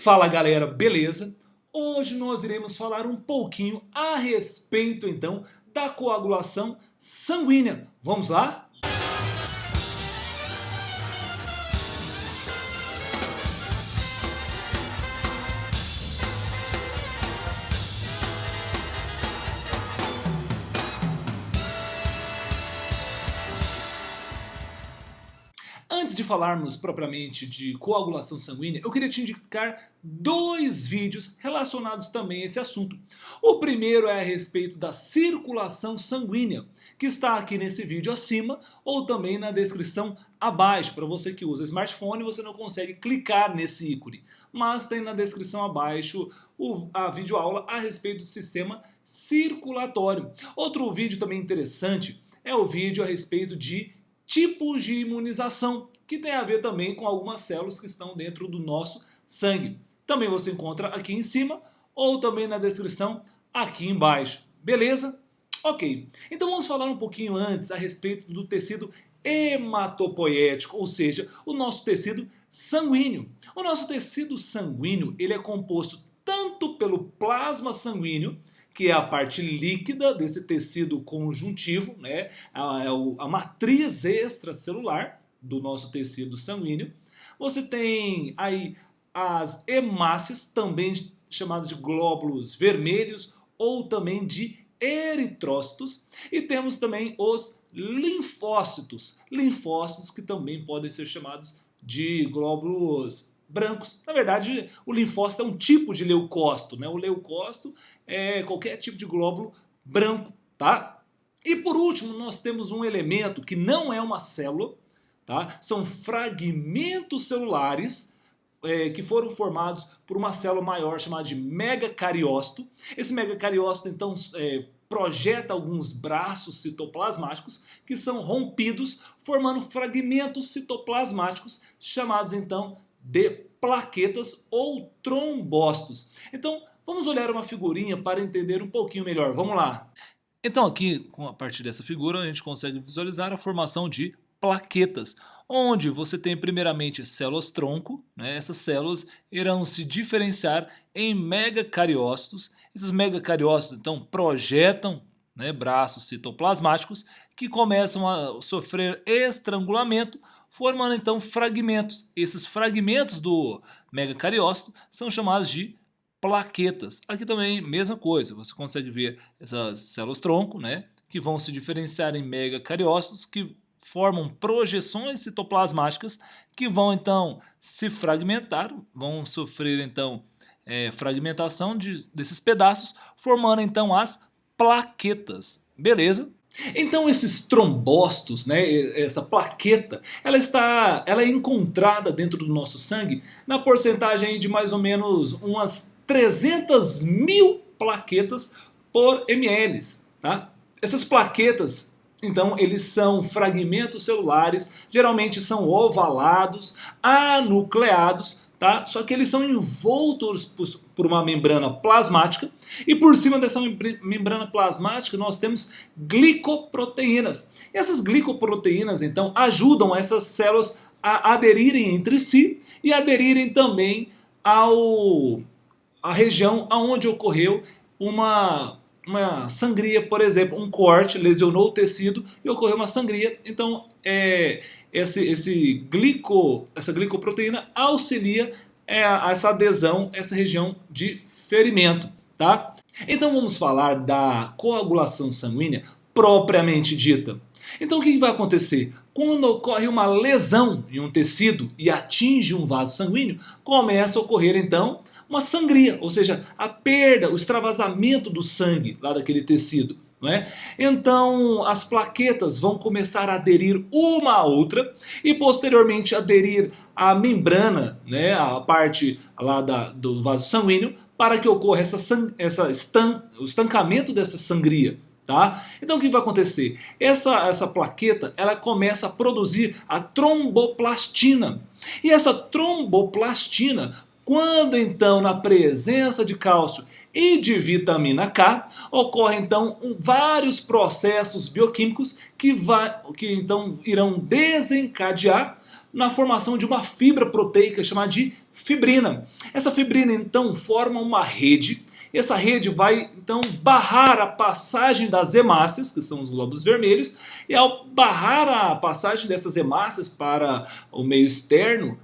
Fala galera, beleza? Hoje nós iremos falar um pouquinho a respeito então da coagulação sanguínea. Vamos lá? Antes de falarmos propriamente de coagulação sanguínea, eu queria te indicar dois vídeos relacionados também a esse assunto. O primeiro é a respeito da circulação sanguínea, que está aqui nesse vídeo acima ou também na descrição abaixo. Para você que usa smartphone, você não consegue clicar nesse ícone, mas tem na descrição abaixo a videoaula a respeito do sistema circulatório. Outro vídeo também interessante é o vídeo a respeito de tipos de imunização, que tem a ver também com algumas células que estão dentro do nosso sangue. Também você encontra aqui em cima ou também na descrição aqui embaixo. Beleza? Ok. Então vamos falar um pouquinho antes a respeito do tecido hematopoético, ou seja, o nosso tecido sanguíneo. O nosso tecido sanguíneo ele é composto tanto pelo plasma sanguíneo, que é a parte líquida desse tecido conjuntivo, né? a matriz extracelular do nosso tecido sanguíneo. Você tem aí as hemácias, também chamadas de glóbulos vermelhos ou também de eritrócitos. E temos também os linfócitos, linfócitos que também podem ser chamados de glóbulos brancos. Na verdade, o linfócito é um tipo de leucócito, né? O leucócito é qualquer tipo de glóbulo branco, tá? E por último, nós temos um elemento que não é uma célula, tá? São fragmentos celulares que foram formados por uma célula maior chamada de megacariócito. Esse megacariócito, então, projeta alguns braços citoplasmáticos que são rompidos, formando fragmentos citoplasmáticos chamados, então, de plaquetas ou trombócitos. Então, vamos olhar uma figurinha para entender um pouquinho melhor. Vamos lá. Então aqui, a partir dessa figura, a gente consegue visualizar a formação de plaquetas, onde você tem primeiramente células-tronco, né? Essas células irão se diferenciar em megacariócitos. Esses megacariócitos, então, projetam, né, braços citoplasmáticos que começam a sofrer estrangulamento, formando então fragmentos. Esses fragmentos do megacariócito são chamados de plaquetas. Aqui também mesma coisa, você consegue ver essas células-tronco, né, que vão se diferenciar em megacariócitos, que formam projeções citoplasmáticas que vão então se fragmentar, vão sofrer então fragmentação desses pedaços, formando então as plaquetas. Beleza? Então esses trombócitos, né, essa plaqueta, ela é encontrada dentro do nosso sangue na porcentagem de mais ou menos umas 300 mil plaquetas por ml. Tá? Essas plaquetas, então, eles são fragmentos celulares, geralmente são ovalados, anucleados, tá? Só que eles são envoltos por uma membrana plasmática e por cima dessa membrana plasmática nós temos glicoproteínas. E essas glicoproteínas então ajudam essas células a aderirem entre si e aderirem também à região onde ocorreu uma sangria, por exemplo, um corte lesionou o tecido e ocorreu uma sangria. Então essa glicoproteína auxilia a essa adesão, essa região de ferimento, tá? Então vamos falar da coagulação sanguínea propriamente dita. Então o que vai acontecer? Quando ocorre uma lesão em um tecido e atinge um vaso sanguíneo, começa a ocorrer então uma sangria, ou seja, a perda, o extravasamento do sangue lá daquele tecido. Não é? Então as plaquetas vão começar a aderir uma à outra e posteriormente aderir à membrana, né, a parte lá do vaso sanguíneo, para que ocorra o estancamento dessa sangria. Tá? Então o que vai acontecer? Essa plaqueta ela começa a produzir a tromboplastina. E essa tromboplastina, quando então na presença de cálcio e de vitamina K, ocorrem então vários processos bioquímicos que então irão desencadear na formação de uma fibra proteica chamada de fibrina. Essa fibrina então forma uma rede. Essa rede vai então barrar a passagem das hemácias, que são os glóbulos vermelhos, e ao barrar a passagem dessas hemácias para o meio externo,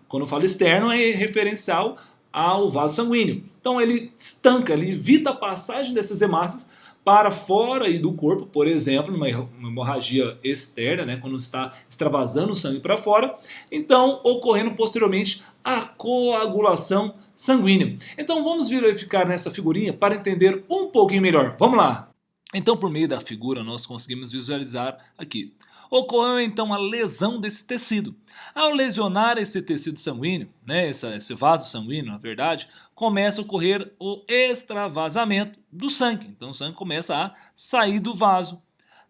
quando eu falo externo é referencial ao vaso sanguíneo. Então ele estanca, ele evita a passagem dessas hemácias para fora do corpo, por exemplo, numa hemorragia externa, né, quando está extravasando o sangue para fora, então ocorrendo posteriormente a coagulação sanguínea. Então vamos verificar nessa figurinha para entender um pouquinho melhor. Vamos lá! Então por meio da figura nós conseguimos visualizar aqui. Ocorreu então a lesão desse tecido. Ao lesionar esse tecido sanguíneo, né, esse vaso sanguíneo, na verdade, começa a ocorrer o extravasamento do sangue. Então o sangue começa a sair do vaso.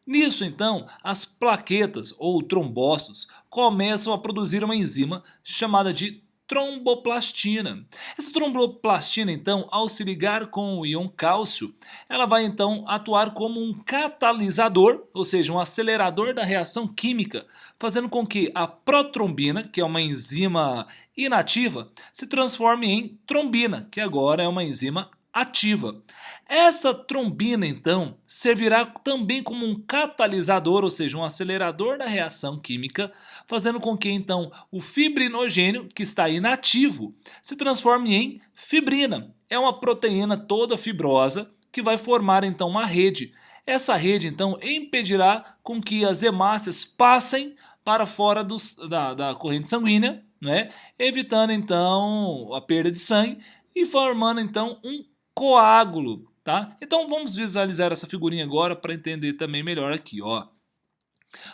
Nisso então, as plaquetas ou trombócitos começam a produzir uma enzima chamada de tromboplastina. Essa tromboplastina então, ao se ligar com o íon cálcio, ela vai então atuar como um catalisador, ou seja, um acelerador da reação química, fazendo com que a protrombina, que é uma enzima inativa, se transforme em trombina, que agora é uma enzima ativa. Essa trombina, então, servirá também como um catalisador, ou seja, um acelerador da reação química, fazendo com que, então, o fibrinogênio, que está inativo, se transforme em fibrina. É uma proteína toda fibrosa que vai formar, então, uma rede. Essa rede, então, impedirá com que as hemácias passem para fora da corrente sanguínea, né? Evitando, então, a perda de sangue e formando, então, um coágulo, tá? Então vamos visualizar essa figurinha agora para entender também melhor aqui, ó.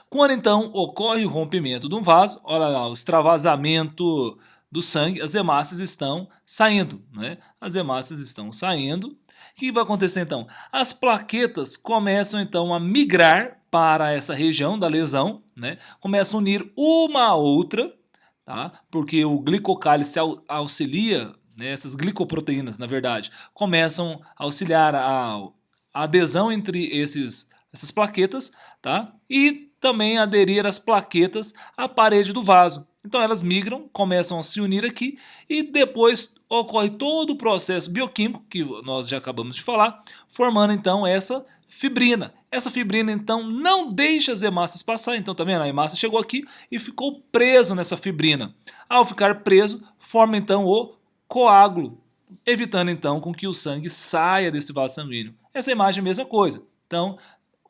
Quando então ocorre o rompimento de um vaso, olha lá, o extravasamento do sangue, as hemácias estão saindo, né? As hemácias estão saindo. O que vai acontecer então? As plaquetas começam então a migrar para essa região da lesão, né? Começam a unir uma a outra, tá? Porque o glicocálice auxilia, né, essas glicoproteínas, na verdade, começam a auxiliar a adesão entre essas plaquetas, tá? E também aderir as plaquetas à parede do vaso. Então elas migram, começam a se unir aqui e depois ocorre todo o processo bioquímico que nós já acabamos de falar, formando então essa fibrina. Essa fibrina então não deixa as hemácias passar, então tá vendo? A hemácia chegou aqui e ficou preso nessa fibrina. Ao ficar preso, forma então o coágulo, evitando então com que o sangue saia desse vaso sanguíneo. Essa imagem é a mesma coisa. Então,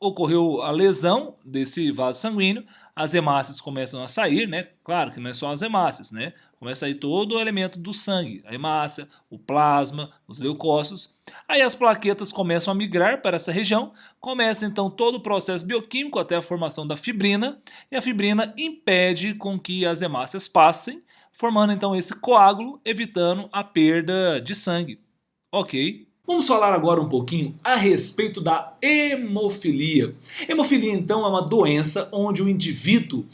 ocorreu a lesão desse vaso sanguíneo, as hemácias começam a sair, né? Claro que não é só as hemácias, né? Começa a sair todo o elemento do sangue, a hemácia, o plasma, os leucócitos. Aí as plaquetas começam a migrar para essa região, começa então todo o processo bioquímico até a formação da fibrina, e a fibrina impede com que as hemácias passem, formando então esse coágulo, evitando a perda de sangue. Ok? Vamos falar agora um pouquinho a respeito da hemofilia. Hemofilia então é uma doença onde o indivíduo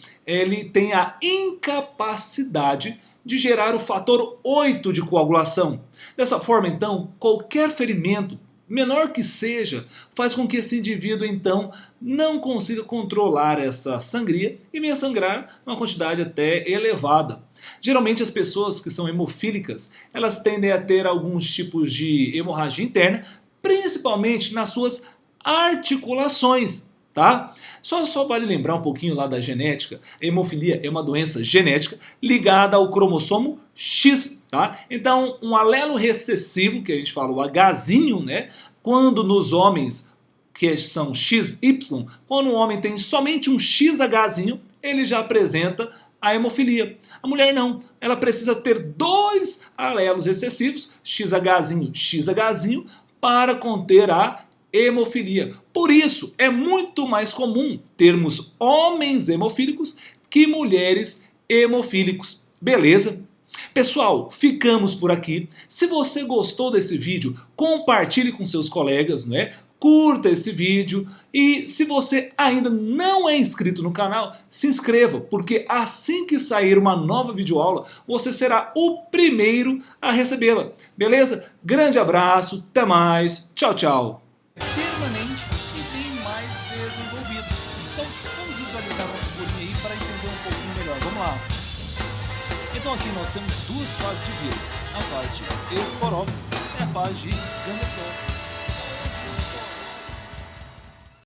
tem a incapacidade de gerar o fator 8 de coagulação. Dessa forma então, qualquer ferimento, menor que seja, faz com que esse indivíduo então não consiga controlar essa sangria e venha sangrar uma quantidade até elevada. Geralmente as pessoas que são hemofílicas, elas tendem a ter alguns tipos de hemorragia interna, principalmente nas suas articulações, tá? Só vale lembrar um pouquinho lá da genética. A hemofilia é uma doença genética ligada ao cromossomo X, tá? Então, um alelo recessivo, que a gente fala o Hzinho, né? Quando nos homens, que são XY, quando o homem tem somente um XHzinho, ele já apresenta a hemofilia. A mulher não, ela precisa ter 2 alelos recessivos, XHzinho, XHzinho, para conter a hemofilia. Por isso, é muito mais comum termos homens hemofílicos que mulheres hemofílicos. Beleza? Pessoal, ficamos por aqui. Se você gostou desse vídeo, compartilhe com seus colegas, né? Curta esse vídeo e se você ainda não é inscrito no canal, se inscreva, porque assim que sair uma nova videoaula, você será o primeiro a recebê-la. Beleza? Grande abraço, até mais, tchau, tchau. Permanente e bem mais desenvolvido. Então vamos visualizar uma figurinha aí para entender um pouquinho melhor. Vamos lá. Então aqui nós temos duas fases de vírus, a fase de esporófilo e a fase de gametófilo.